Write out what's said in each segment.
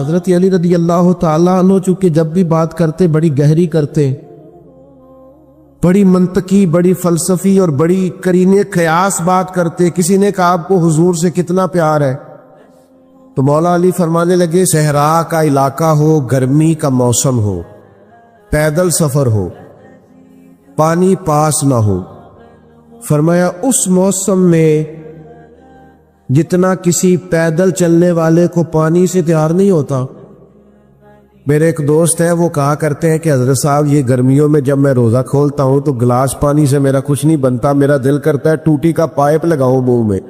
حضرت علی رضی اللہ تعالیٰ عنہ چونکہ جب بھی بات کرتے بڑی گہری کرتے، بڑی منطقی، بڑی فلسفی اور بڑی قرینے قیاس بات کرتے۔ کسی نے کہا آپ کو حضور سے کتنا پیار ہے، تو مولا علی فرمانے لگے صحرا کا علاقہ ہو، گرمی کا موسم ہو، پیدل سفر ہو، پانی پاس نہ ہو، فرمایا اس موسم میں جتنا کسی پیدل چلنے والے کو پانی سے پیار نہیں ہوتا۔ میرے ایک دوست ہے، وہ کہا کرتے ہیں کہ حضرت صاحب یہ گرمیوں میں جب میں روزہ کھولتا ہوں تو گلاس پانی سے میرا کچھ نہیں بنتا، میرا دل کرتا ہے ٹوٹی کا پائپ لگاؤں منہ میں۔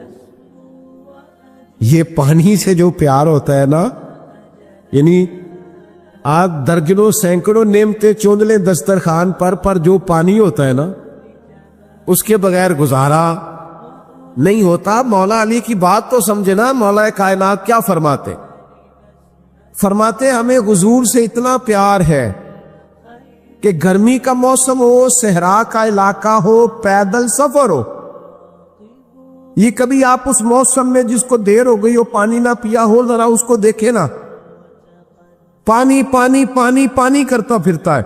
یہ پانی سے جو پیار ہوتا ہے نا، یعنی آپ درجنوں سینکڑوں نعمتیں چن لیں دسترخوان پر جو پانی ہوتا ہے نا، اس کے بغیر گزارا نہیں ہوتا۔ مولا علی کی بات تو سمجھے نا، مولا کائنات کیا فرماتے؟ فرماتے ہمیں حضور سے اتنا پیار ہے کہ گرمی کا موسم ہو، صحرا کا علاقہ ہو، پیدل سفر ہو، یہ کبھی آپ اس موسم میں جس کو دیر ہو گئی ہو پانی نہ پیا ہو، ذرا اس کو دیکھے نا، پانی پانی پانی پانی کرتا پھرتا ہے۔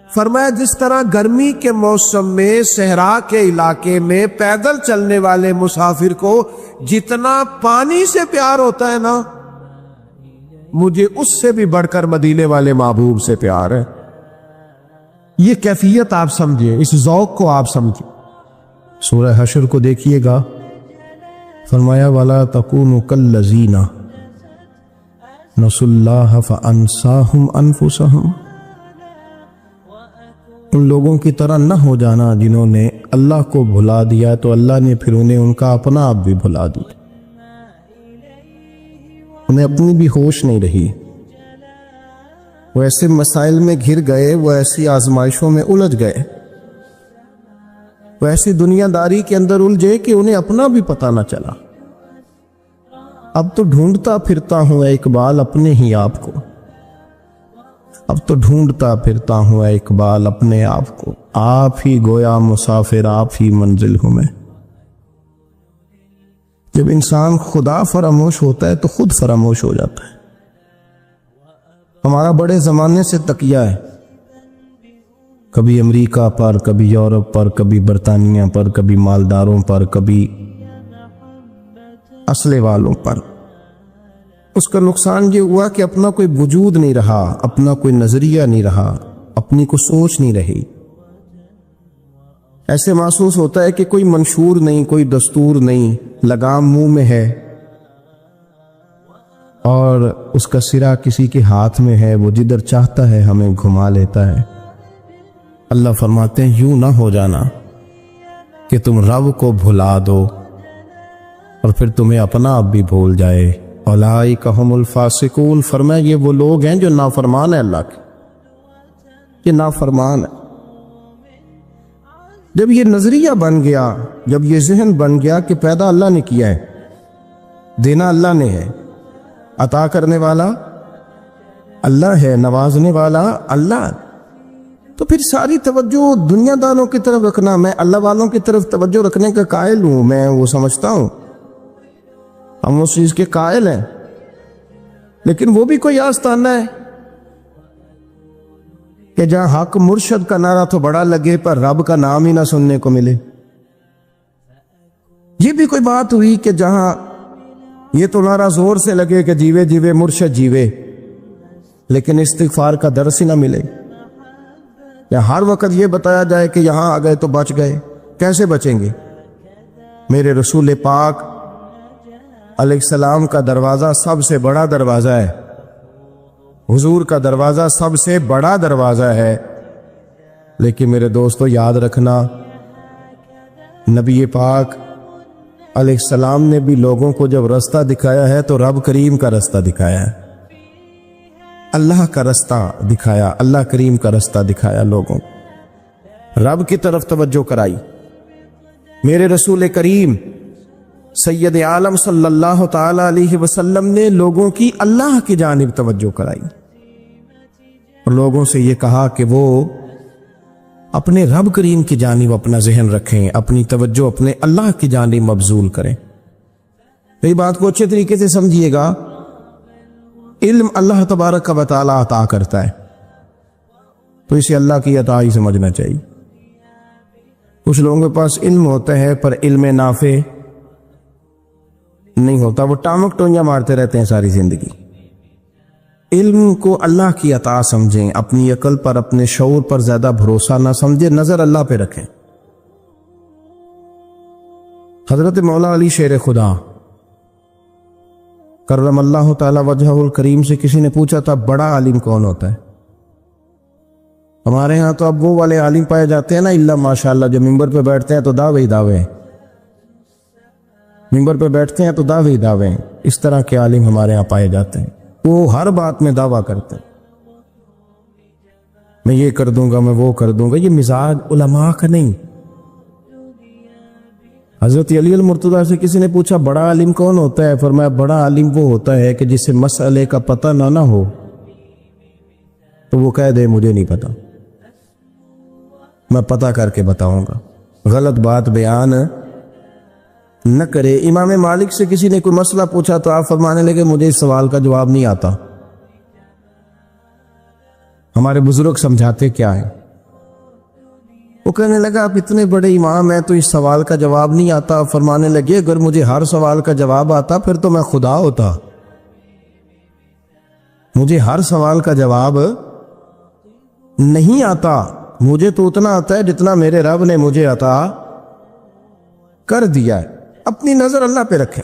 فرمایا جس طرح گرمی کے موسم میں صحرا کے علاقے میں پیدل چلنے والے مسافر کو جتنا پانی سے پیار ہوتا ہے نا، مجھے اس سے بھی بڑھ کر مدینے والے محبوب سے پیار ہے۔ یہ کیفیت آپ سمجھیں، اس ذوق کو آپ سمجھیں۔ سورہ حشر کو دیکھیے گا، فرمایا وَلَا تَكُونُوا كَالَّذِينَ نَسُوا اللَّهَ فَأَنسَاهُمْ أَنفُسَهُمْ، ان لوگوں کی طرح نہ ہو جانا جنہوں نے اللہ کو بھلا دیا تو اللہ نے پھر انہیں ان کا اپنا آپ بھی بھلا دیا، انہیں اپنی بھی ہوش نہیں رہی، وہ ایسے مسائل میں گھر گئے، وہ ایسی آزمائشوں میں الجھ گئے، وہ ایسی دنیا داری کے اندر الجھے کہ انہیں اپنا بھی پتہ نہ چلا۔ اب تو ڈھونڈتا پھرتا ہوں اے اقبال اپنے ہی آپ کو، اب تو ڈھونڈتا پھرتا ہوں اے اقبال اپنے آپ کو، آپ ہی گویا مسافر، آپ ہی منزل ہوں میں۔ جب انسان خدا فراموش ہوتا ہے تو خود فراموش ہو جاتا ہے۔ ہمارا بڑے زمانے سے تکیہ ہے، کبھی امریکہ پر، کبھی یورپ پر، کبھی برطانیہ پر، کبھی مالداروں پر، کبھی اسلحے والوں پر۔ اس کا نقصان یہ ہوا کہ اپنا کوئی وجود نہیں رہا، اپنا کوئی نظریہ نہیں رہا، اپنی کوئی سوچ نہیں رہی۔ ایسے محسوس ہوتا ہے کہ کوئی منشور نہیں، کوئی دستور نہیں، لگام منہ میں ہے اور اس کا سرا کسی کے ہاتھ میں ہے، وہ جدھر چاہتا ہے ہمیں گھما لیتا ہے۔ اللہ فرماتے ہیں یوں نہ ہو جانا کہ تم رب کو بھلا دو اور پھر تمہیں اپنا آپ بھی بھول جائے۔ اولئک ھم الفاسقون، فرمایا یہ وہ لوگ ہیں جو نافرمان ہیں اللہ کے، یہ نافرمان ہے۔ جب یہ نظریہ بن گیا، جب یہ ذہن بن گیا کہ پیدا اللہ نے کیا ہے، دینا اللہ نے ہے، عطا کرنے والا اللہ ہے، نوازنے والا اللہ، تو پھر ساری توجہ دنیا داروں کی طرف رکھنا، میں اللہ والوں کی طرف توجہ رکھنے کا قائل ہوں، میں وہ سمجھتا ہوں، ہم اس چیز کے قائل ہیں، لیکن وہ بھی کوئی آستانہ ہے کہ جہاں حق مرشد کا نعرہ تو بڑا لگے پر رب کا نام ہی نہ سننے کو ملے۔ یہ بھی کوئی بات ہوئی کہ جہاں یہ تو نعرہ زور سے لگے کہ جیوے جیوے مرشد جیوے، لیکن استغفار کا درس ہی نہ ملے، یا ہر وقت یہ بتایا جائے کہ یہاں آ گئے تو بچ گئے۔ کیسے بچیں گے؟ میرے رسول پاک علیہ السلام کا دروازہ سب سے بڑا دروازہ ہے، حضور کا دروازہ سب سے بڑا دروازہ ہے، لیکن میرے دوستو یاد رکھنا، نبی پاک علیہ السلام نے بھی لوگوں کو جب رستہ دکھایا ہے تو رب کریم کا رستہ دکھایا ہے، اللہ کا رستہ دکھایا، اللہ کریم کا رستہ دکھایا، لوگوں رب کی طرف توجہ کرائی۔ میرے رسول کریم سید عالم صلی اللہ تعالی علیہ وسلم نے لوگوں کی اللہ کی جانب توجہ کرائی اور لوگوں سے یہ کہا کہ وہ اپنے رب کریم کی جانب اپنا ذہن رکھیں، اپنی توجہ اپنے اللہ کی جانب مبذول کریں۔ یہ بات کو اچھے طریقے سے سمجھیے گا، علم اللہ تبارک و تعالیٰ عطا کرتا ہے، تو اسے اللہ کی عطا ہی سمجھنا چاہیے۔ کچھ لوگوں کے پاس علم ہوتا ہے پر علم نافع نہیں ہوتا، وہ ٹامک ٹونیاں مارتے رہتے ہیں ساری زندگی۔ علم کو اللہ کی عطا سمجھیں، اپنی عقل پر اپنے شعور پر زیادہ بھروسہ نہ سمجھیں، نظر اللہ پہ رکھیں۔ حضرت مولا علی شیر خدا کرم اللہ تعالی وجہہ الکریم سے کسی نے پوچھا تھا بڑا عالم کون ہوتا ہے؟ ہمارے ہاں تو اب وہ والے عالم پائے جاتے ہیں نا، اللہ ماشاءاللہ، جو ممبر پہ بیٹھتے ہیں تو دعوے ہی دعوے ہیں، ممبر پہ بیٹھتے ہیں تو دعوے ہی دعوے ہیں۔ اس طرح کے عالم ہمارے ہاں پائے جاتے ہیں، وہ ہر بات میں دعویٰ کرتے ہیں، میں یہ کر دوں گا، میں وہ کر دوں گا۔ یہ مزاج علماء کا نہیں۔ حضرت علی المرتضیٰ سے کسی نے پوچھا بڑا عالم کون ہوتا ہے؟ فرمایا بڑا عالم وہ ہوتا ہے کہ جسے مسئلے کا پتہ نہ ہو تو وہ کہہ دے مجھے نہیں پتا، میں پتہ کر کے بتاؤں گا، غلط بات بیان نہ کرے۔ امام مالک سے کسی نے کوئی مسئلہ پوچھا تو آپ فرمانے لگے مجھے اس سوال کا جواب نہیں آتا۔ ہمارے بزرگ سمجھاتے کیا ہے؟ وہ کہنے لگا آپ اتنے بڑے امام ہیں تو اس سوال کا جواب نہیں آتا۔ فرمانے لگے اگر مجھے ہر سوال کا جواب آتا پھر تو میں خدا ہوتا، مجھے ہر سوال کا جواب نہیں آتا، مجھے تو اتنا آتا ہے جتنا میرے رب نے مجھے عطا کر دیا ہے۔ اپنی نظر اللہ پہ رکھیں،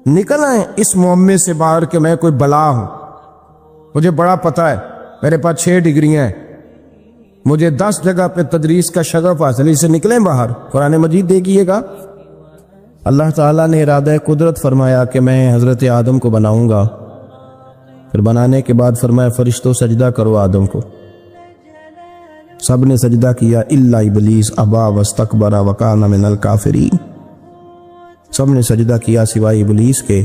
نکل آئیں اس معمے سے باہر کہ میں کوئی بلا ہوں، مجھے بڑا پتہ ہے، میرے پاس 6 ڈگریاں ہیں، مجھے 10 جگہ پہ تدریس کا شغف حاصل، اسے نکلیں باہر۔ قرآن مجید دیکھیے گا، اللہ تعالیٰ نے ارادہ قدرت فرمایا کہ میں حضرت آدم کو بناؤں گا، پھر بنانے کے بعد فرمایا فرشتوں سجدہ کرو آدم کو، سب نے سجدہ کیا الا ابلیس ابا واستکبر وکان من الکافرین، سب نے سجدہ کیا سوائے ابلیس کے،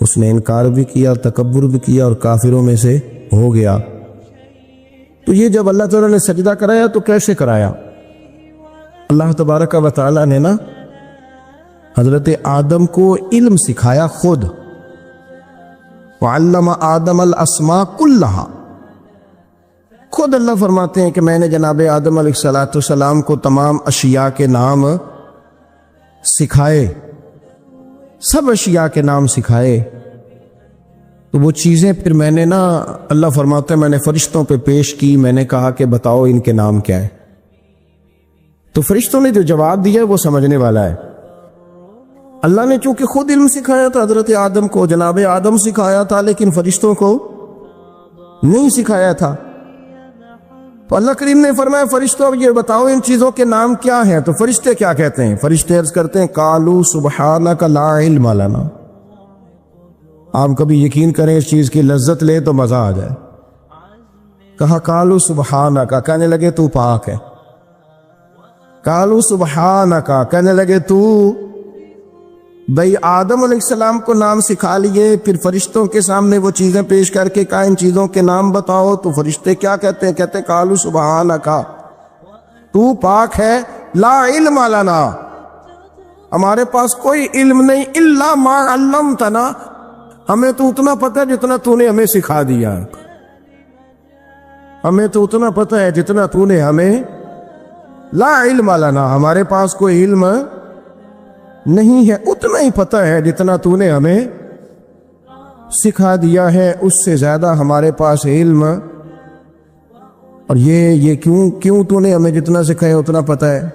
اس نے انکار بھی کیا، تکبر بھی کیا اور کافروں میں سے ہو گیا۔ تو یہ جب اللہ تعالیٰ نے سجدہ کرایا تو کیسے کرایا؟ اللہ تبارک و تعالیٰ نے نا حضرت آدم کو علم سکھایا خود، وعلم آدم الاسماء کلہا، خود اللہ فرماتے ہیں کہ میں نے جناب آدم علیہ السلام کو تمام اشیاء کے نام سکھائے، سب اشیاء کے نام سکھائے۔ تو وہ چیزیں پھر میں نے نا، اللہ فرماتے ہیں میں نے فرشتوں پہ پیش کی، میں نے کہا کہ بتاؤ ان کے نام کیا ہے، تو فرشتوں نے جو جواب دیا وہ سمجھنے والا ہے۔ اللہ نے چونکہ خود علم سکھایا تھا حضرت آدم کو، جناب آدم سکھایا تھا، لیکن فرشتوں کو نہیں سکھایا تھا۔ تو اللہ کریم نے فرمایا فرشتوں اب یہ بتاؤ ان چیزوں کے نام کیا ہیں، تو فرشتے کیا کہتے ہیں؟ فرشتے عرض کرتے ہیں قالوا سبحانک لا علم لنا۔ آپ کبھی یقین کریں اس چیز کی لذت لے تو مزہ آ جائے۔ کہا قالوا سبحانک، کہنے لگے تو پاک ہے، قالوا سبحانک، کہنے لگے تو، بھئی آدم علیہ السلام کو نام سکھا لیے، پھر فرشتوں کے سامنے وہ چیزیں پیش کر کے کہا ان چیزوں کے نام بتاؤ، تو فرشتے کیا کہتے ہیں؟ کہتے ہیں قالوا سبحانک، تو پاک ہے، لا علم لنا، ہمارے پاس کوئی علم نہیں، الا ما علمتنا، ہمیں تو اتنا پتہ ہے جتنا تو نے ہمیں سکھا دیا، ہمیں تو اتنا پتہ ہے جتنا تو نے ہمیں، لا علم لنا، ہمارے پاس کوئی علم نہیں ہے، اتنا ہی پتہ ہے جتنا تو نے ہمیں سکھا دیا ہے، اس سے زیادہ ہمارے پاس علم، اور یہ کیوں تو نے ہمیں جتنا سکھایا اتنا پتہ ہے۔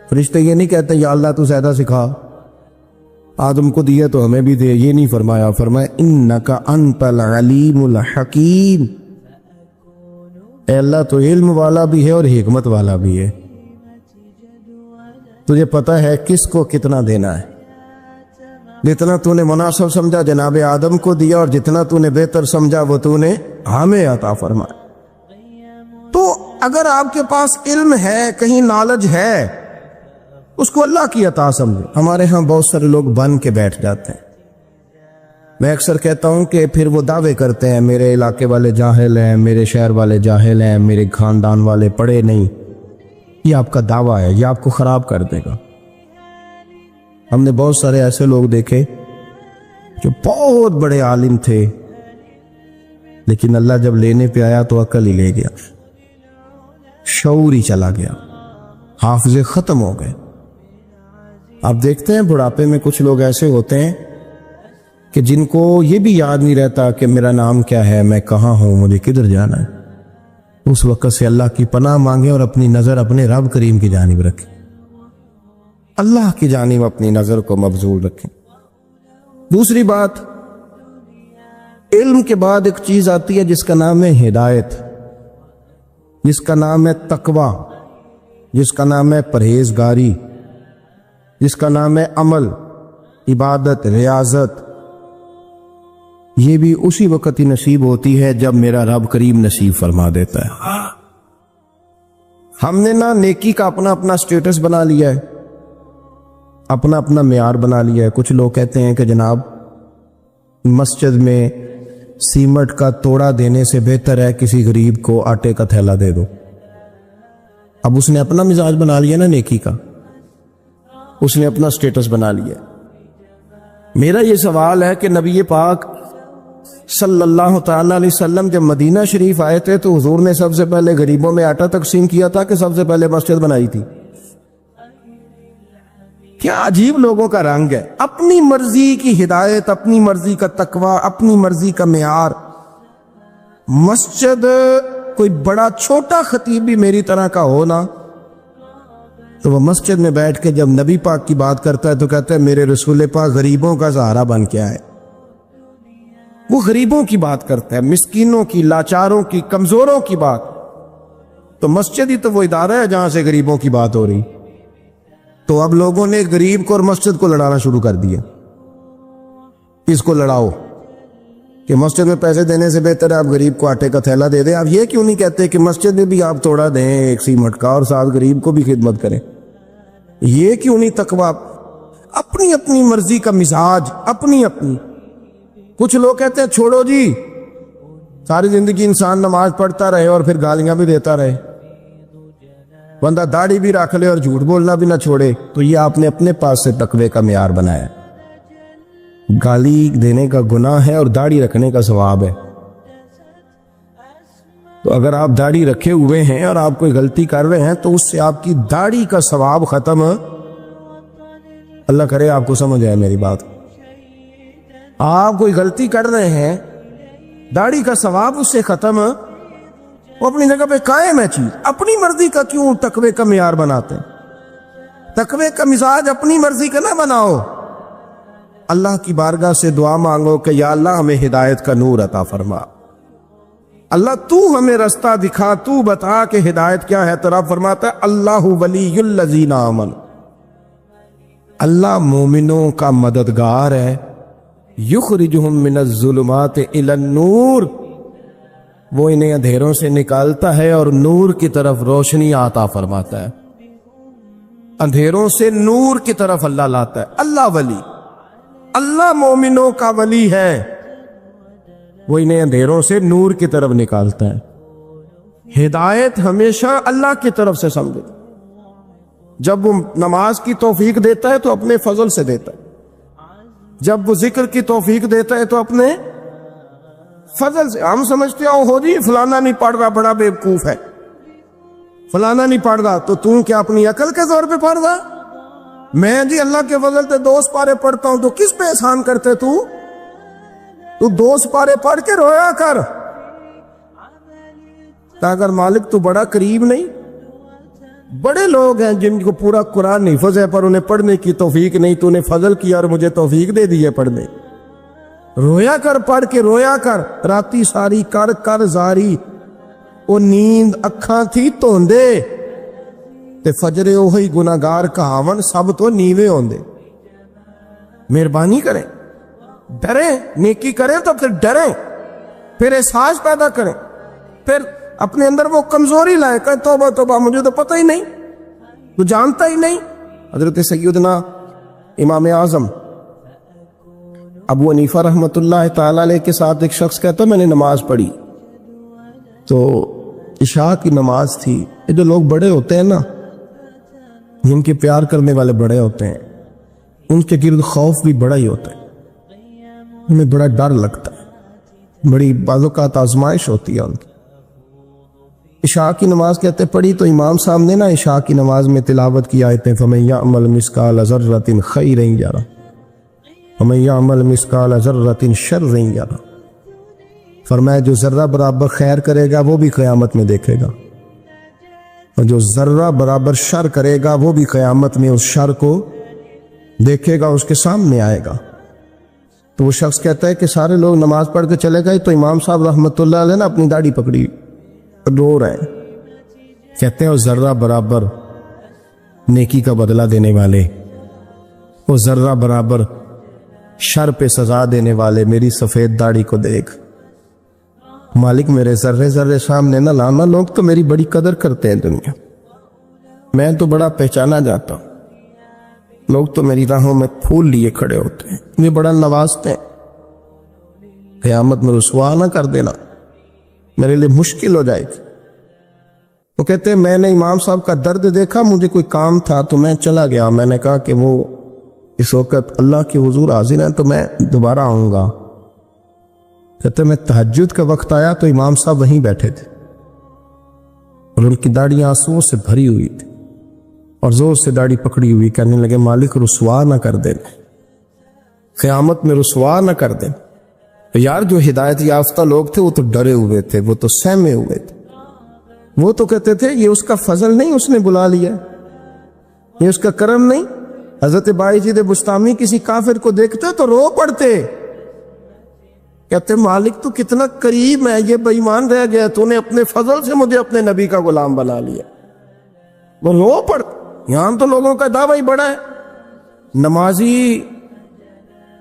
فرشتے یہ نہیں کہتے یا اللہ تو زیادہ سکھا، آدم کو دیا تو ہمیں بھی دے، یہ نہیں فرمایا، فرمایا انک انت العلیم الحکیم، اے اللہ تو علم والا بھی ہے اور حکمت والا بھی ہے، تجھے پتہ ہے کس کو کتنا دینا ہے، جتنا تو نے مناسب سمجھا جناب آدم کو دیا، اور جتنا تو نے بہتر سمجھا وہ تو نے ہمیں عطا فرمایا۔ تو اگر آپ کے پاس علم ہے، کہیں نالج ہے، اس کو اللہ کی عطا سمجھے۔ ہمارے ہاں بہت سارے لوگ بن کے بیٹھ جاتے ہیں، میں اکثر کہتا ہوں کہ پھر وہ دعوے کرتے ہیں میرے علاقے والے جاہل ہیں، میرے شہر والے جاہل ہیں، میرے خاندان والے پڑھے نہیں۔ یہ آپ کا دعویٰ ہے، یہ آپ کو خراب کر دے گا۔ ہم نے بہت سارے ایسے لوگ دیکھے جو بہت بڑے عالم تھے، لیکن اللہ جب لینے پہ آیا تو عقل ہی لے گیا، شعور ہی چلا گیا، حافظے ختم ہو گئے۔ آپ دیکھتے ہیں بڑھاپے میں کچھ لوگ ایسے ہوتے ہیں کہ جن کو یہ بھی یاد نہیں رہتا کہ میرا نام کیا ہے، میں کہاں ہوں، مجھے کدھر جانا ہے۔ اس وقت سے اللہ کی پناہ مانگیں اور اپنی نظر اپنے رب کریم کی جانب رکھیں، اللہ کی جانب اپنی نظر کو مبذول رکھیں۔ دوسری بات، علم کے بعد ایک چیز آتی ہے جس کا نام ہے ہدایت، جس کا نام ہے تقوی، جس کا نام ہے پرہیزگاری، جس کا نام ہے عمل، عبادت، ریاضت۔ یہ بھی اسی وقت ہی نصیب ہوتی ہے جب میرا رب کریم نصیب فرما دیتا ہے۔ ہم نے نا نیکی کا اپنا اپنا سٹیٹس بنا لیا ہے، اپنا اپنا معیار بنا لیا ہے۔ کچھ لوگ کہتے ہیں کہ جناب مسجد میں سیمٹ کا توڑا دینے سے بہتر ہے کسی غریب کو آٹے کا تھیلا دے دو۔ اب اس نے اپنا مزاج بنا لیا نا نیکی کا، اس نے اپنا سٹیٹس بنا لیا۔ میرا یہ سوال ہے کہ نبی پاک صلی اللہ تعالی علیہ وسلم جب مدینہ شریف آئے تھے تو حضور نے سب سے پہلے غریبوں میں آٹا تقسیم کیا تھا کہ سب سے پہلے مسجد بنائی تھی؟ کیا عجیب لوگوں کا رنگ ہے، اپنی مرضی کی ہدایت، اپنی مرضی کا تقوی، اپنی مرضی کا معیار۔ مسجد کوئی بڑا چھوٹا خطیب بھی میری طرح کا ہو نا، تو وہ مسجد میں بیٹھ کے جب نبی پاک کی بات کرتا ہے تو کہتا ہے میرے رسول پاک غریبوں کا سہارا بن کے آئے۔ وہ غریبوں کی بات کرتا ہے، مسکینوں کی، لاچاروں کی، کمزوروں کی بات۔ تو مسجد ہی تو وہ ادارہ ہے جہاں سے غریبوں کی بات ہو رہی۔ تو اب لوگوں نے غریب کو اور مسجد کو لڑانا شروع کر دیا، اس کو لڑاؤ کہ مسجد میں پیسے دینے سے بہتر ہے آپ غریب کو آٹے کا تھیلا دے دیں۔ آپ یہ کیوں نہیں کہتے کہ مسجد میں بھی آپ توڑا دیں ایک سیمٹ کا اور ساتھ غریب کو بھی خدمت کریں؟ یہ کیوں نہیں تقویٰ؟ اپنی اپنی مرضی کا مزاج، اپنی اپنی۔ کچھ لوگ کہتے ہیں چھوڑو جی، ساری زندگی انسان نماز پڑھتا رہے اور پھر گالیاں بھی دیتا رہے، بندہ داڑھی بھی رکھ لے اور جھوٹ بولنا بھی نہ چھوڑے، تو یہ آپ نے اپنے پاس سے تقوی کا معیار بنایا۔ گالی دینے کا گناہ ہے اور داڑھی رکھنے کا ثواب ہے۔ تو اگر آپ داڑھی رکھے ہوئے ہیں اور آپ کوئی غلطی کر رہے ہیں تو اس سے آپ کی داڑھی کا ثواب ختم۔ اللہ کرے آپ کو سمجھ آئے میری بات۔ آپ کوئی غلطی کر رہے ہیں، داڑھی کا ثواب اس سے ختم، وہ اپنی جگہ پہ قائم ہے چیز۔ اپنی مرضی کا کیوں تقوی کا معیار بناتے ہیں؟ تقوی کا مزاج اپنی مرضی کا نہ بناؤ، اللہ کی بارگاہ سے دعا مانگو کہ یا اللہ ہمیں ہدایت کا نور عطا فرما، اللہ تو ہمیں رستہ دکھا، تو بتا کہ ہدایت کیا ہے۔ تو رب فرماتا ہے اللہ ولی الذین آمنوا، اللہ مومنوں کا مددگار ہے، یخرجہم من الظلمات الی النور، وہ انہیں اندھیروں سے نکالتا ہے اور نور کی طرف روشنی عطا فرماتا ہے۔ اندھیروں سے نور کی طرف اللہ لاتا ہے۔ اللہ ولی، اللہ مومنوں کا ولی ہے، وہ انہیں اندھیروں سے نور کی طرف نکالتا ہے۔ ہدایت ہمیشہ اللہ کی طرف سے سمجھے۔ جب وہ نماز کی توفیق دیتا ہے تو اپنے فضل سے دیتا ہے، جب وہ ذکر کی توفیق دیتا ہے تو اپنے فضل سے۔ ہم سمجھتے ہو جی فلانا نہیں پڑھ رہا بڑا بیوقوف ہے، فلانا نہیں پڑھ رہا، تو تم کیا اپنی عقل کے زور پہ پڑھ رہا؟ میں جی اللہ کے فضل سے 2 سپارے پڑھتا ہوں، تو کس پہ احسان کرتے تو 2 سپارے پڑھ کے رویا کر، اگر مالک تو بڑا قریب نہیں۔ بڑے لوگ ہیں جن کو پورا قرآن حفظ ہے پر انہیں پڑھنے کی توفیق نہیں، تو انہیں فضل کیا اور مجھے توفیق دے دی ہے پڑھنے۔ رویا کر، پڑھ کے رویا کر، راتی ساری کر کر زاری، وہ نیند اکھاں تھی توندے تے فجرے اوہی گناہگار کہاون سب تو نیوے ہوندے۔ مہربانی کریں، ڈریں، نیکی کریں تو پھر ڈریں، پھر احساس پیدا کریں، پھر اپنے اندر وہ کمزوری لائیں کہ توبہ توبہ مجھے تو پتہ ہی نہیں، تو جانتا ہی نہیں۔ حضرت سیدنا امام اعظم ابو حنیفہ رحمۃ اللہ تعالی علیہ کے ساتھ ایک شخص کہتا میں نے نماز پڑھی، تو عشاء کی نماز تھی۔ یہ جو لوگ بڑے ہوتے ہیں نا، جن کے پیار کرنے والے بڑے ہوتے ہیں، ان کے گرد خوف بھی بڑا ہی ہوتا ہے۔ ہمیں بڑا ڈر لگتا ہے، بڑی بعض اوقات آزمائش ہوتی ہے ان کی۔ عشاء کی نماز کہتے پڑھی تو امام صاحب نے نا عشاء کی نماز میں تلاوت کی آیتیں فَمَن يَعْمَلْ مِثْقَالَ ذَرَّةٍ خَيْرًا يَرَهُ وَمَن يَعْمَلْ مِثْقَالَ ذَرَّةٍ شَرًّا يَرَهُ، فرمایا جو ذرہ برابر خیر کرے گا وہ بھی قیامت میں دیکھے گا، اور جو ذرہ برابر شر کرے گا وہ بھی قیامت میں اس شر کو دیکھے گا، اس کے سامنے آئے گا۔ تو وہ شخص کہتا ہے کہ سارے لوگ نماز پڑھ کے چلے گئے تو امام صاحب رحمۃ اللہ علیہ نے اپنی داڑھی پکڑی، رو رہے ہیں، کہتے ہیں وہ ذرہ برابر نیکی کا بدلہ دینے والے، وہ ذرہ برابر شر پہ سزا دینے والے میری سفید داڑھی کو دیکھ، مالک میرے ذرے ذرے سامنے نہ لانا، لوگ تو میری بڑی قدر کرتے ہیں دنیا، میں تو بڑا پہچانا جاتا ہوں، لوگ تو میری راہوں میں پھول لیے کھڑے ہوتے ہیں، مجھے بڑا نوازتے ہیں، قیامت میں رسوا نہ کر دینا، میرے لیے مشکل ہو جائے گی۔ وہ کہتے ہیں میں نے امام صاحب کا درد دیکھا، مجھے کوئی کام تھا تو میں چلا گیا، میں نے کہا کہ وہ اس وقت اللہ کے حضور حاضر ہیں تو میں دوبارہ آؤں گا۔ کہتے میں تہجد کا وقت آیا تو امام صاحب وہیں بیٹھے تھے اور ان کی داڑھی آنسوؤں سے بھری ہوئی تھی اور زور سے داڑھی پکڑی ہوئی، کہنے لگے مالک رسوا نہ کر دینا، قیامت میں رسوا نہ کر دینا۔ یار جو ہدایت یافتہ لوگ تھے وہ تو ڈرے ہوئے تھے، وہ تو سہمے ہوئے تھے، وہ تو کہتے تھے یہ اس کا فضل نہیں، اس نے بلا لیا، یہ اس کا کرم نہیں۔ حضرت باعزید بستامی کسی کافر کو دیکھتے تو رو پڑتے، کہتے مالک تو کتنا قریب ہے، یہ بے ایمان رہ گیا، تو نے اپنے فضل سے مجھے اپنے نبی کا غلام بنا لیا، وہ رو پڑتے۔ یہاں تو لوگوں کا دعویٰ ہی بڑا ہے، نمازی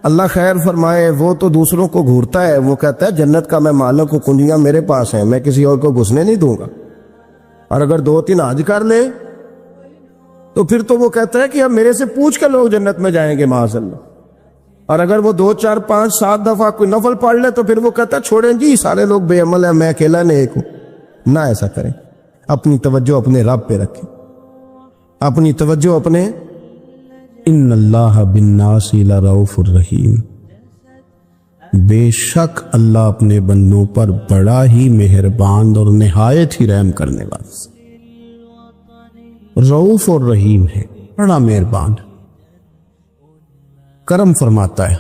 اللہ خیر فرمائے وہ تو دوسروں کو گھورتا ہے، وہ کہتا ہے جنت کا میں مالک ہوں، کنجیاں میرے پاس ہیں، میں کسی اور کو گھسنے نہیں دوں گا، اور اگر 2-3 حج کر لے تو پھر تو وہ کہتا ہے کہ اب میرے سے پوچھ کے لوگ جنت میں جائیں گے معاذ اللہ، اور اگر وہ 2 4 5 7 دفعہ کوئی نفل پڑھ لے تو پھر وہ کہتا ہے چھوڑیں جی سارے لوگ بے عمل ہیں، میں اکیلا نیک ہوں۔ نہ ایسا کریں، اپنی توجہ اپنے رب پہ رکھیں، اپنی توجہ اپنے ان اللہ بالناس لرؤوف الرحیم، بے شک اللہ اپنے بندوں پر بڑا ہی مہربان اور نہایت ہی رحم کرنے والا، رؤوف اور رحیم ہے، بڑا مہربان، کرم فرماتا ہے۔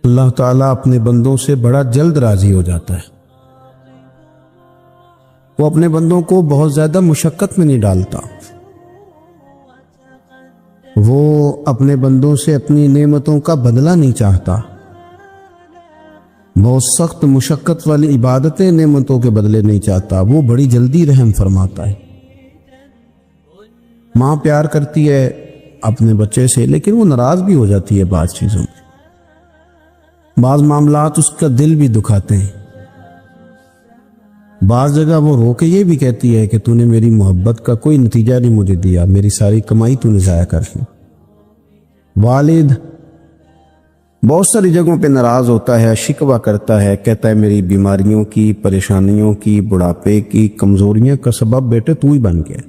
اللہ تعالیٰ اپنے بندوں سے بڑا جلد راضی ہو جاتا ہے، وہ اپنے بندوں کو بہت زیادہ مشقت میں نہیں ڈالتا، وہ اپنے بندوں سے اپنی نعمتوں کا بدلہ نہیں چاہتا، بہت سخت مشقت والی عبادتیں نعمتوں کے بدلے نہیں چاہتا، وہ بڑی جلدی رحم فرماتا ہے۔ ماں پیار کرتی ہے اپنے بچے سے لیکن وہ ناراض بھی ہو جاتی ہے بعض چیزوں میں، بعض معاملات اس کا دل بھی دکھاتے ہیں، بعض جگہ وہ رو کے یہ بھی کہتی ہے کہ تو نے میری محبت کا کوئی نتیجہ نہیں مجھے دیا، میری ساری کمائی تو نے ضائع کر دی۔ والد بہت ساری جگہوں پہ ناراض ہوتا ہے، شکوہ کرتا ہے، کہتا ہے میری بیماریوں کی، پریشانیوں کی، بڑھاپے کی، کمزوریاں کا سبب بیٹے تو ہی بن گیا،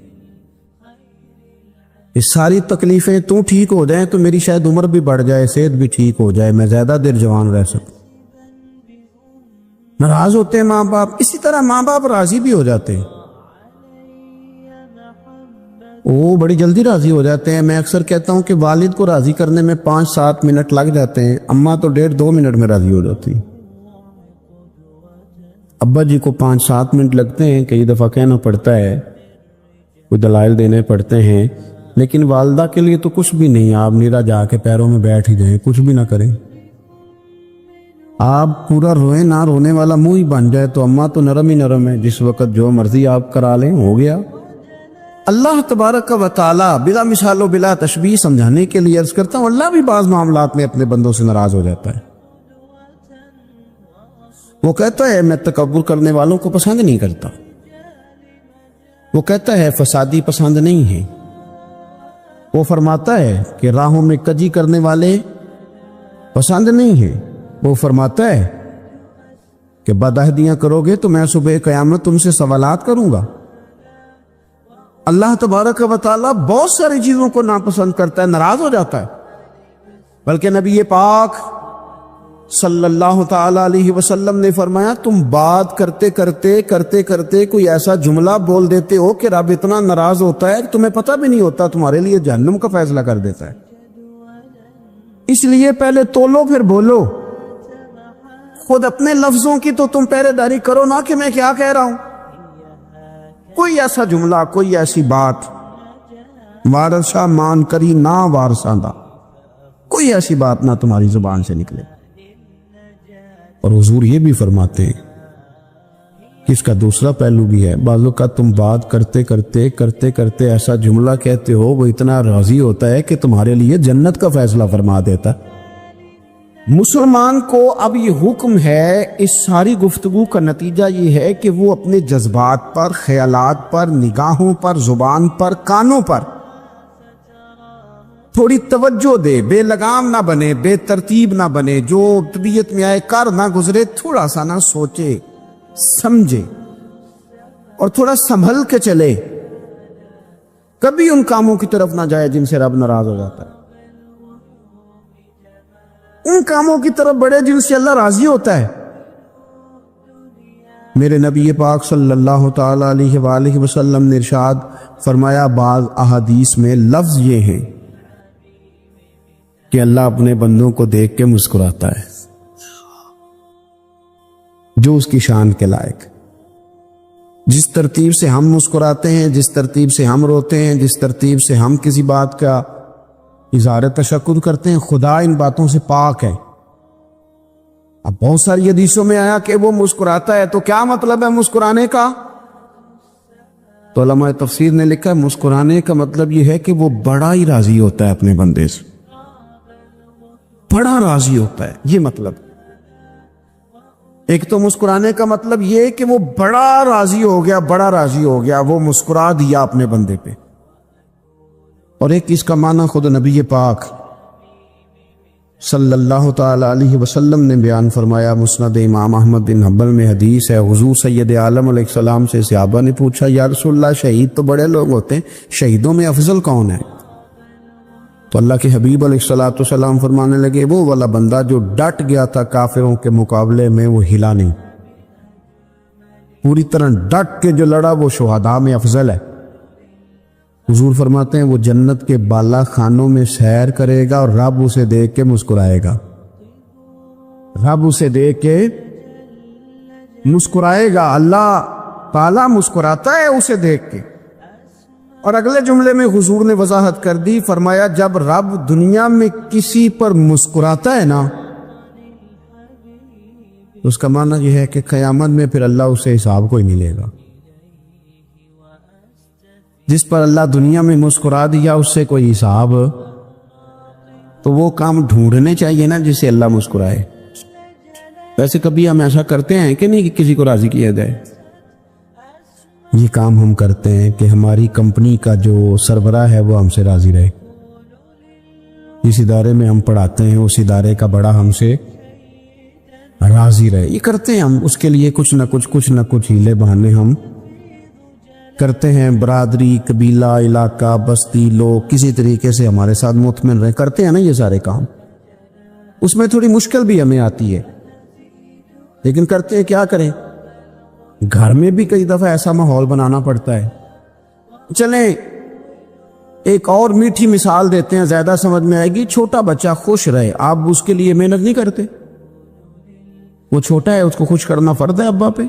یہ ساری تکلیفیں تو ٹھیک ہو جائیں تو میری شاید عمر بھی بڑھ جائے، صحت بھی ٹھیک ہو جائے، میں زیادہ دیر جوان رہ سکوں۔ ناراض ہوتے ہیں ماں باپ، اسی طرح ماں باپ راضی بھی ہو جاتے ہیں، وہ بڑی جلدی راضی ہو جاتے ہیں۔ میں اکثر کہتا ہوں کہ والد کو راضی کرنے میں 5-7 منٹ لگ جاتے ہیں، اماں تو 1.5-2 منٹ میں راضی ہو جاتی، ابا جی کو 5-7 منٹ لگتے ہیں، کئی دفعہ کہنا پڑتا ہے، کوئی دلائل دینے پڑتے ہیں، لیکن والدہ کے لیے تو کچھ بھی نہیں، آپ نیرا جا کے پیروں میں بیٹھ ہی جائیں، کچھ بھی نہ کریں، آپ پورا روئیں نہ رونے والا منہ ہی بن جائے تو اماں تو نرم ہی نرم ہے، جس وقت جو مرضی آپ کرا لیں ہو گیا۔ اللہ تبارک و تعالی بلا مثال و بلا تشبیہ سمجھانے کے لیے عرض کرتا ہوں، اللہ بھی بعض معاملات میں اپنے بندوں سے ناراض ہو جاتا ہے، وہ کہتا ہے میں تکبر کرنے والوں کو پسند نہیں کرتا، وہ کہتا ہے فسادی پسند نہیں ہے، وہ فرماتا ہے کہ راہوں میں کجی کرنے والے پسند نہیں ہیں، وہ فرماتا ہے کہ بدعہدیاں کرو گے تو میں صبح قیامت تم سے سوالات کروں گا۔ اللہ تبارک و تعالیٰ بہت ساری چیزوں کو ناپسند کرتا ہے، ناراض ہو جاتا ہے، بلکہ نبی پاک صلی اللہ تعالی علیہ وسلم نے فرمایا تم بات کرتے کرتے کوئی ایسا جملہ بول دیتے ہو کہ رب اتنا ناراض ہوتا ہے کہ تمہیں پتہ بھی نہیں ہوتا، تمہارے لیے جہنم کا فیصلہ کر دیتا ہے۔ اس لیے پہلے تولو پھر بولو، خود اپنے لفظوں کی تو تم پہرے داری کرو نا کہ میں کیا کہہ رہا ہوں۔ کوئی ایسا جملہ، کوئی ایسی بات وارثہ مان کری نہ وارثہ دا، کوئی ایسی بات نہ تمہاری زبان سے نکلے۔ اور حضور یہ بھی فرماتے ہیں کہ اس کا دوسرا پہلو بھی ہے، بعض اوقات تم بات کرتے ایسا جملہ کہتے ہو وہ اتنا راضی ہوتا ہے کہ تمہارے لیے جنت کا فیصلہ فرما دیتا ہے۔ مسلمان کو اب یہ حکم ہے، اس ساری گفتگو کا نتیجہ یہ ہے کہ وہ اپنے جذبات پر، خیالات پر، نگاہوں پر، زبان پر، کانوں پر تھوڑی توجہ دے، بے لگام نہ بنے، بے ترتیب نہ بنے، جو طبیعت میں آئے کر نہ گزرے، تھوڑا سا نہ سوچے سمجھے اور تھوڑا سنبھل کے چلے، کبھی ان کاموں کی طرف نہ جائے جن سے رب ناراض ہو جاتا ہے، ان کاموں کی طرف بڑھے جن سے اللہ راضی ہوتا ہے۔ میرے نبی پاک صلی اللہ تعالی علیہ وآلہ وسلم نے ارشاد فرمایا، بعض احادیث میں لفظ یہ ہیں کہ اللہ اپنے بندوں کو دیکھ کے مسکراتا ہے جو اس کی شان کے لائق۔ جس ترتیب سے ہم مسکراتے ہیں، جس ترتیب سے ہم روتے ہیں، جس ترتیب سے ہم کسی بات کا اظہار تشکر کرتے ہیں، خدا ان باتوں سے پاک ہے۔ اب بہت ساری حدیثوں میں آیا کہ وہ مسکراتا ہے، تو کیا مطلب ہے مسکرانے کا؟ تو علماء تفسیر نے لکھا ہے مسکرانے کا مطلب یہ ہے کہ وہ بڑا ہی راضی ہوتا ہے اپنے بندے سے، بڑا راضی ہوتا ہے، یہ مطلب۔ ایک تو مسکرانے کا مطلب یہ کہ وہ بڑا راضی ہو گیا، وہ مسکرا دیا اپنے بندے پہ۔ اور ایک اس کا معنی خود نبی پاک صلی اللہ تعالی علیہ وسلم نے بیان فرمایا، مسند امام احمد بن حنبل میں حدیث ہے، حضور سید عالم علیہ السلام سے صحابہ نے پوچھا، یا رسول اللہ شہید تو بڑے لوگ ہوتے ہیں، شہیدوں میں افضل کون ہے؟ تو اللہ کے حبیب علیہ السلام فرمانے لگے، وہ والا بندہ جو ڈٹ گیا تھا کافروں کے مقابلے میں، وہ ہلا نہیں، پوری طرح ڈٹ کے جو لڑا وہ شہداء میں افضل ہے۔ حضور فرماتے ہیں وہ جنت کے بالا خانوں میں سیر کرے گا اور رب اسے دیکھ کے مسکرائے گا، رب اسے دیکھ کے مسکرائے گا، اللہ تعالیٰ مسکراتا ہے اسے دیکھ کے۔ اور اگلے جملے میں حضور نے وضاحت کر دی، فرمایا جب رب دنیا میں کسی پر مسکراتا ہے نا، تو اس کا معنی یہ ہے کہ قیامت میں پھر اللہ اسے حساب کوئی نہیں لے گا۔ جس پر اللہ دنیا میں مسکرا دیا اس سے کوئی حساب، تو وہ کام ڈھونڈنے چاہیے نا جسے اللہ مسکرائے۔ ویسے کبھی ہم ایسا کرتے ہیں کہ نہیں کہ کسی کو راضی کیا جائے؟ یہ کام ہم کرتے ہیں کہ ہماری کمپنی کا جو سربراہ ہے وہ ہم سے راضی رہے، جس ادارے میں ہم پڑھاتے ہیں اس ادارے کا بڑا ہم سے راضی رہے، یہ کرتے ہیں ہم۔ اس کے لیے کچھ نہ کچھ ہیلے بہانے ہم کرتے ہیں، برادری، قبیلہ، علاقہ، بستی، لوگ کسی طریقے سے ہمارے ساتھ مطمئن رہے، کرتے ہیں نا یہ سارے کام۔ اس میں تھوڑی مشکل بھی ہمیں آتی ہے، لیکن کرتے ہیں، کیا کریں۔ گھر میں بھی کئی دفعہ ایسا ماحول بنانا پڑتا ہے۔ چلیں ایک اور میٹھی مثال دیتے ہیں، زیادہ سمجھ میں آئے گی۔ چھوٹا بچہ خوش رہے، آپ اس کے لیے محنت نہیں کرتے؟ وہ چھوٹا ہے، اس کو خوش کرنا فرض ہے ابا پہ،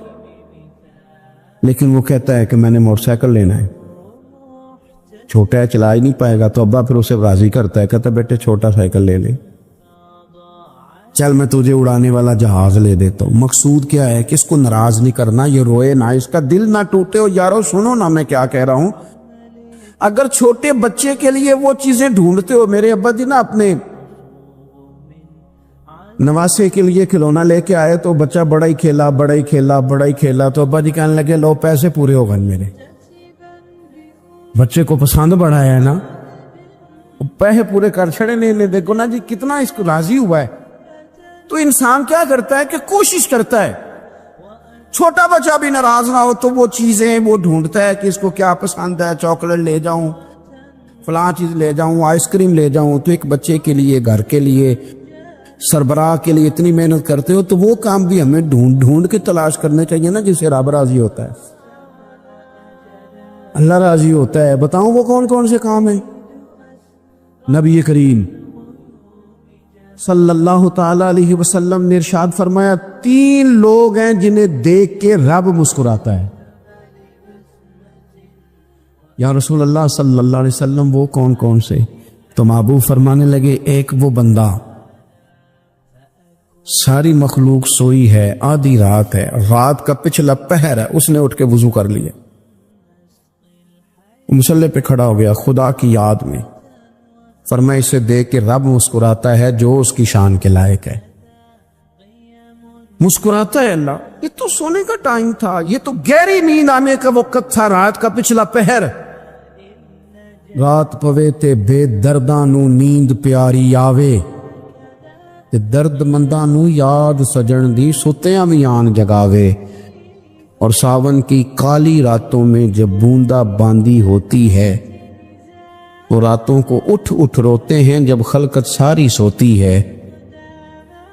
لیکن وہ کہتا ہے کہ میں نے موٹر سائیکل لینا ہے۔ چھوٹا ہے، چلا ہی نہیں پائے گا، تو ابا پھر اسے راضی کرتا ہے، کہتا ہے بیٹے چھوٹا سائیکل لے لے، چل میں تجھے اڑانے والا جہاز لے دیتا ہوں۔ مقصود کیا ہے کہ اس کو ناراض نہیں کرنا، یہ روئے نہ، اس کا دل نہ ٹوٹے۔ ہو یارو سنو نا میں کیا کہہ رہا ہوں، اگر چھوٹے بچے کے لیے وہ چیزیں ڈھونڈتے ہو، میرے ابا جی نا اپنے نواسے کے لیے کھلونا لے کے آئے تو بچہ بڑا ہی کھیلا، تو ابا جی کہنے لگے لو پیسے پورے ہو گئے میرے۔ بچے کو پسند بڑا ہے نا، پیسے پورے کر چھڑے نہیں، دیکھو نا جی کتنا اس کو راضی ہوا ہے۔ تو انسان کیا کرتا ہے کہ کوشش کرتا ہے چھوٹا بچہ بھی ناراض نہ ہو، تو وہ چیزیں وہ ڈھونڈتا ہے کہ اس کو کیا پسند ہے، چاکلیٹ لے جاؤں، فلاں چیز لے جاؤں، آئس کریم لے جاؤں، تو ایک بچے کے لیے، گھر کے لیے، سربراہ کے لیے اتنی محنت کرتے ہو، تو وہ کام بھی ہمیں ڈھونڈ ڈھونڈ کے تلاش کرنے چاہیے نا، جس سے رب راضی ہوتا ہے، اللہ راضی ہوتا ہے۔ بتاؤں وہ کون کون سے کام ہیں؟ نبی کریم صلی اللہ تعالی علیہ وسلم نے ارشاد فرمایا 3 لوگ ہیں جنہیں دیکھ کے رب مسکراتا ہے۔ یا رسول اللہ صلی اللہ علیہ وسلم وہ کون کون سے؟ تو محبوب فرمانے لگے، ایک وہ بندہ ساری مخلوق سوئی ہے، آدھی رات ہے، رات کا پچھلا پہر ہے، اس نے اٹھ کے وضو کر لیا، مصلی پہ کھڑا ہو گیا خدا کی یاد میں، فرمایا اسے دیکھ کے رب مسکراتا ہے جو اس کی شان کے لائق ہے، مسکراتا ہے اللہ۔ یہ تو سونے کا ٹائم تھا، یہ تو گہری نیند آنے کا وقت تھا، رات کا پچھلا پہر، رات پوے تے بے درداں نو نیند پیاری آوے، تے درد منداں نو یاد سجن دی ستیاں بھی آن جگاوے، اور ساون کی کالی راتوں میں جب بوندا باندی ہوتی ہے تو راتوں کو اٹھ اٹھ روتے ہیں جب خلقت ساری سوتی ہے،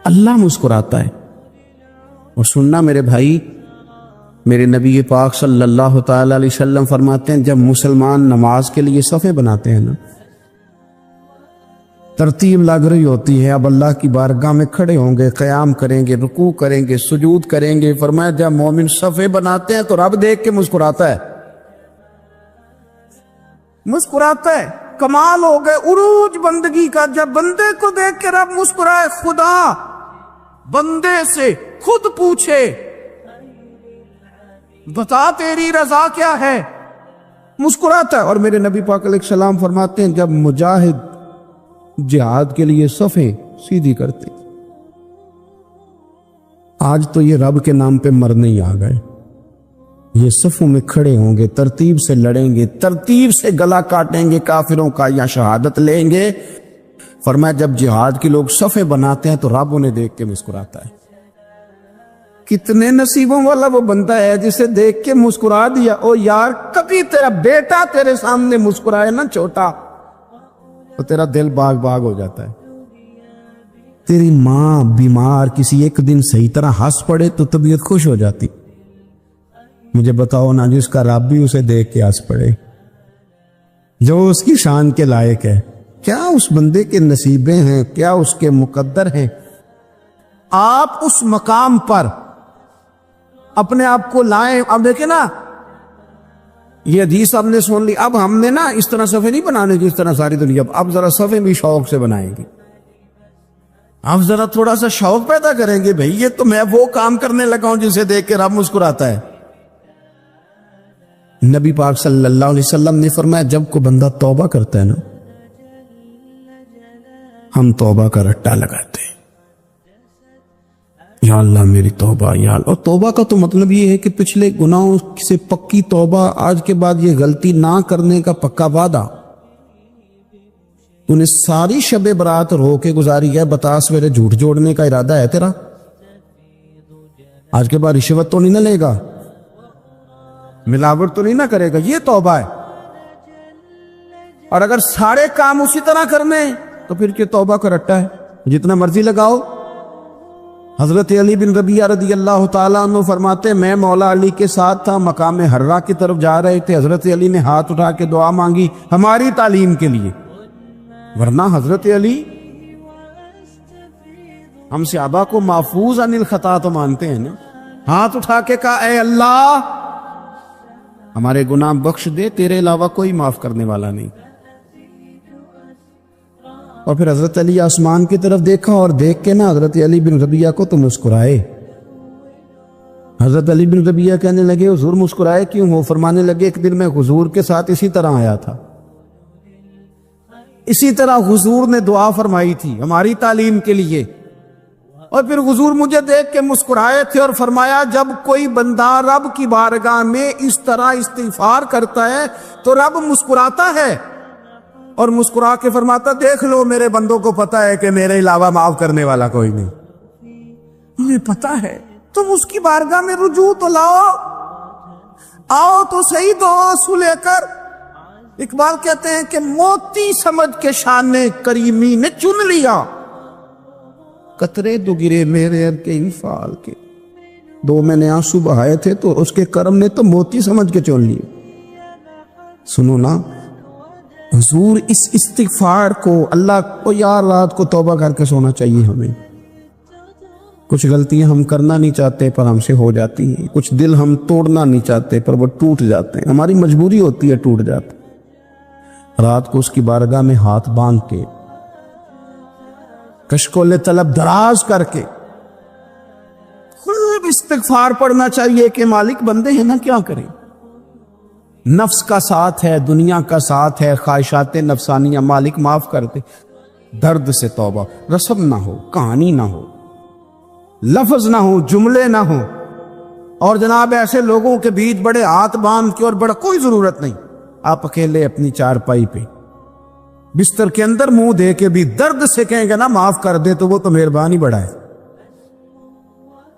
اللہ مسکراتا ہے۔ اور سننا میرے بھائی، میرے نبی پاک صلی اللہ تعالی علیہ وسلم فرماتے ہیں جب مسلمان نماز کے لیے صفیں بناتے ہیں نا، ترتیب لگ رہی ہوتی ہے، اب اللہ کی بارگاہ میں کھڑے ہوں گے، قیام کریں گے، رکوع کریں گے، سجود کریں گے، فرمایا جب مومن صفیں بناتے ہیں تو رب دیکھ کے مسکراتا ہے، مسکراتا ہے۔ کمال ہو گئے عروج بندگی کا، جب بندے کو دیکھ کے رب مسکرائے، خدا بندے سے خود پوچھے بتا تیری رضا کیا ہے، مسکراتا ہے۔ اور میرے نبی پاک علیہ السلام فرماتے ہیں جب مجاہد جہاد کے لیے صفیں سیدھی کرتے، آج تو یہ رب کے نام پہ مرنے ہی آ گئے، یہ صفوں میں کھڑے ہوں گے، ترتیب سے لڑیں گے، ترتیب سے گلا کاٹیں گے کافروں کا یا شہادت لیں گے۔ فرمایا جب جہاد کے لوگ صفیں بناتے ہیں تو رب انہیں دیکھ کے مسکراتا ہے۔ کتنے نصیبوں والا وہ بندہ ہے جسے دیکھ کے مسکرا دیا۔ او یار، کبھی تیرا بیٹا تیرے سامنے مسکرائے نا چھوٹا، تو تیرا دل باغ باغ ہو جاتا ہے۔ تیری ماں بیمار کسی ایک دن صحیح طرح ہنس پڑے تو طبیعت خوش ہو جاتی۔ مجھے بتاؤ نا، جس کا رب بھی اسے دیکھ کے ہنس پڑے، جو اس کی شان کے لائق ہے، کیا اس بندے کے نصیبیں ہیں، کیا اس کے مقدر ہیں؟ آپ اس مقام پر اپنے آپ کو لائیں۔ اب دیکھیں نا، یہ حدیث آپ نے سن لی، اب ہم نے نا اس طرح صفحے نہیں بنانے جس طرح ساری دنیا، اب ذرا صفحے بھی شوق سے بنائیں گے، اب ذرا تھوڑا سا شوق پیدا کریں گے، بھئی یہ تو میں وہ کام کرنے لگا ہوں جسے دیکھ کے رب مسکراتا ہے۔ نبی پاک صلی اللہ علیہ وسلم نے فرمایا جب کوئی بندہ توبہ کرتا ہے نا، ہم توبہ کا رٹا لگاتے ہیں، یا اللہ میری توبہ، یا اللہ۔ اور توبہ کا تو مطلب یہ ہے کہ پچھلے گناہوں سے پکی توبہ، آج کے بعد یہ غلطی نہ کرنے کا پکا وعدہ۔ تو نے ساری شب برات رو کے گزاری ہے، بتا سویرے جھوٹ جوڑنے کا ارادہ ہے تیرا؟ آج کے بعد رشوت تو نہیں نہ لے گا، ملاوٹ تو نہیں نہ کرے گا، یہ توبہ ہے۔ اور اگر سارے کام اسی طرح کرنے تو پھر کہ توبہ کا رٹا ہے، جتنا مرضی لگاؤ۔ حضرت علی بن ربیعہ رضی اللہ تعالیٰ عنہ فرماتے میں مولا علی کے ساتھ تھا، مقام حرہ کی طرف جا رہے تھے، حضرت علی نے ہاتھ اٹھا کے دعا مانگی ہماری تعلیم کے لیے، ورنہ حضرت علی ہم صحابہ کو محفوظ عن الخطا تو مانتے ہیں نا، ہاتھ اٹھا کے کہا اے اللہ ہمارے گناہ بخش دے، تیرے علاوہ کوئی معاف کرنے والا نہیں۔ اور پھر حضرت علی آسمان کی طرف دیکھا اور دیکھ کے نا حضرت علی بن ربیعہ کو تو مسکرائے۔ حضرت علی بن ربیعہ کہنے لگے حضور مسکرائے کیوں ہو؟ فرمانے لگے ایک دن میں حضور کے ساتھ اسی طرح آیا تھا، اسی طرح حضور نے دعا فرمائی تھی ہماری تعلیم کے لیے، اور پھر حضور مجھے دیکھ کے مسکرائے تھے اور فرمایا جب کوئی بندہ رب کی بارگاہ میں اس طرح استغفار کرتا ہے تو رب مسکراتا ہے، اور مسکرا کے فرماتا دیکھ لو میرے بندوں کو پتا ہے کہ میرے علاوہ معاف کرنے والا کوئی نہیں، مجھے پتا ہے، تم اس کی بارگاہ میں رجوع تو لاؤ، آؤ تو صحیح دو سو لے کر، اقبال کہتے ہیں کہ موتی سمجھ کے شان کریمی نے چن لیا، قطرے دو گرے میرے ار کے انفال کے، دو میں نے آنسو بہائے تھے تو اس کے کرم نے تو موتی سمجھ کے چن لیے۔ سنو نا حضور، اس استغفار کو اللہ کو یار رات کو توبہ کر کے سونا چاہیے ہمیں۔ کچھ غلطیاں ہم کرنا نہیں چاہتے پر ہم سے ہو جاتی ہیں، کچھ دل ہم توڑنا نہیں چاہتے پر وہ ٹوٹ جاتے ہیں، ہماری مجبوری ہوتی ہے ٹوٹ جاتے۔ رات کو اس کی بارگاہ میں ہاتھ باندھ کے، کشکول طلب دراز کر کے خوب استغفار پڑھنا چاہیے کہ مالک بندے ہیں نا، کیا کریں؟ نفس کا ساتھ ہے، دنیا کا ساتھ ہے، خواہشات نفسانیہ، مالک معاف کر دے۔ درد سے توبہ، رسم نہ ہو، کہانی نہ ہو، لفظ نہ ہو، جملے نہ ہو، اور جناب ایسے لوگوں کے بیچ بڑے ہاتھ باندھ کے اور بڑا کوئی ضرورت نہیں، آپ اکیلے اپنی چارپائی پہ بستر کے اندر منہ دے کے بھی درد سے کہیں گے نا معاف کر دے تو وہ تو مہربانی بڑا ہے۔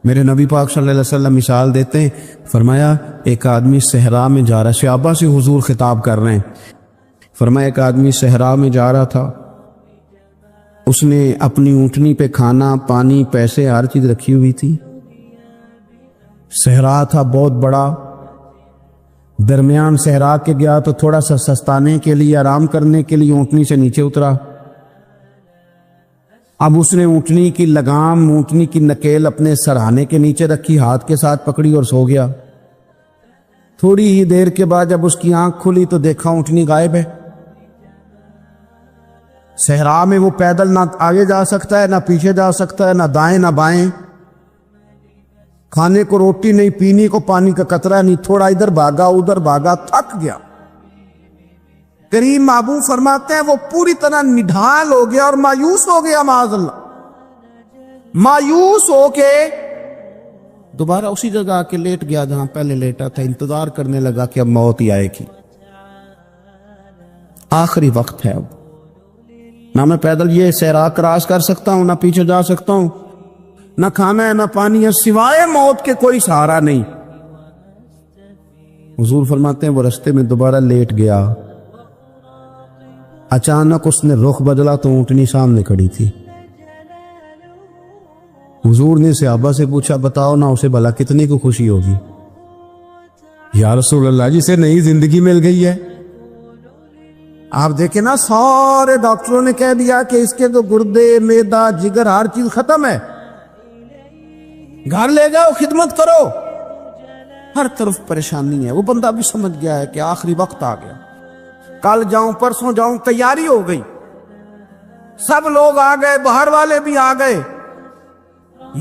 میرے نبی پاک صلی اللہ علیہ وسلم مثال دیتے ہیں، فرمایا ایک آدمی صحرا میں جا رہا ہے، صحابہ سے حضور خطاب کر رہے ہیں، فرمایا ایک آدمی صحرا میں جا رہا تھا، اس نے اپنی اونٹنی پہ کھانا پانی پیسے ہر چیز رکھی ہوئی تھی، صحرا تھا بہت بڑا، درمیان صحرا کے گیا تو تھوڑا سا سستانے کے لیے آرام کرنے کے لیے اونٹنی سے نیچے اترا۔ اب اس نے اونٹنی کی لگام، اونٹنی کی نکیل اپنے سرہانے کے نیچے رکھی، ہاتھ کے ساتھ پکڑی اور سو گیا۔ تھوڑی ہی دیر کے بعد جب اس کی آنکھ کھلی تو دیکھا اونٹنی غائب ہے۔ صحرا میں وہ پیدل نہ آگے جا سکتا ہے، نہ پیچھے جا سکتا ہے، نہ دائیں نہ بائیں، کھانے کو روٹی نہیں، پینے کو پانی کا قطرہ نہیں، تھوڑا ادھر بھاگا ادھر بھاگا، تھک گیا۔ کریم محبوب فرماتے ہیں وہ پوری طرح نڈھال ہو گیا اور مایوس ہو گیا، معاذ اللہ، مایوس ہو کے دوبارہ اسی جگہ آ کے لیٹ گیا جہاں پہلے لیٹا تھا، انتظار کرنے لگا کہ اب موت ہی آئے گی، آخری وقت ہے، اب نہ میں پیدل یہ صحرا کراس کر سکتا ہوں، نہ پیچھے جا سکتا ہوں، نہ کھانا ہے نہ پانی ہے، سوائے موت کے کوئی سہارا نہیں۔ حضور فرماتے ہیں وہ رستے میں دوبارہ لیٹ گیا، اچانک اس نے رخ بدلا تو اونٹنی سامنے کھڑی تھی۔ حضور نے صحابہ سے پوچھا بتاؤ نا اسے بھلا کتنے کو خوشی ہوگی؟ یا رسول اللہ جسے نئی زندگی مل گئی ہے۔ آپ دیکھیں نا سارے ڈاکٹروں نے کہہ دیا کہ اس کے تو گردے معدہ جگر ہر چیز ختم ہے، گھر لے جاؤ خدمت کرو، ہر طرف پریشانی ہے۔ وہ بندہ بھی سمجھ گیا ہے کہ آخری وقت آ گیا، کل جاؤں پرسوں جاؤں، تیاری ہو گئی، سب لوگ آ گئے، باہر والے بھی آ گئے،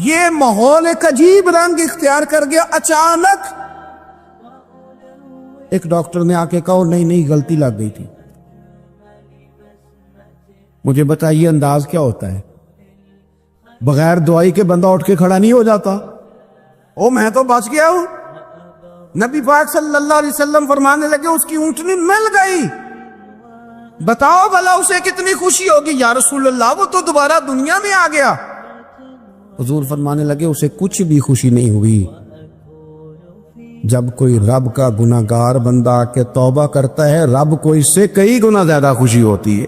یہ ماحول ایک عجیب رنگ اختیار کر گیا۔ اچانک ایک ڈاکٹر نے آ کے کہا نہیں غلطی لگ گئی تھی۔ مجھے بتائیے انداز کیا ہوتا ہے؟ بغیر دوائی کے بندہ اٹھ کے کھڑا نہیں ہو جاتا، او میں تو بچ گیا ہوں۔ نبی پاک صلی اللہ علیہ وسلم فرمانے لگے اس کی اونٹنی مل گئی، بتاؤ بھلا اسے کتنی خوشی ہوگی؟ یا رسول اللہ وہ تو دوبارہ دنیا میں آ گیا۔ حضور فرمانے لگے اسے کچھ بھی خوشی نہیں ہوئی۔ جب کوئی رب کا گناہگار بندہ آ کے توبہ کرتا ہے، رب کو اس سے کئی گنا زیادہ خوشی ہوتی ہے۔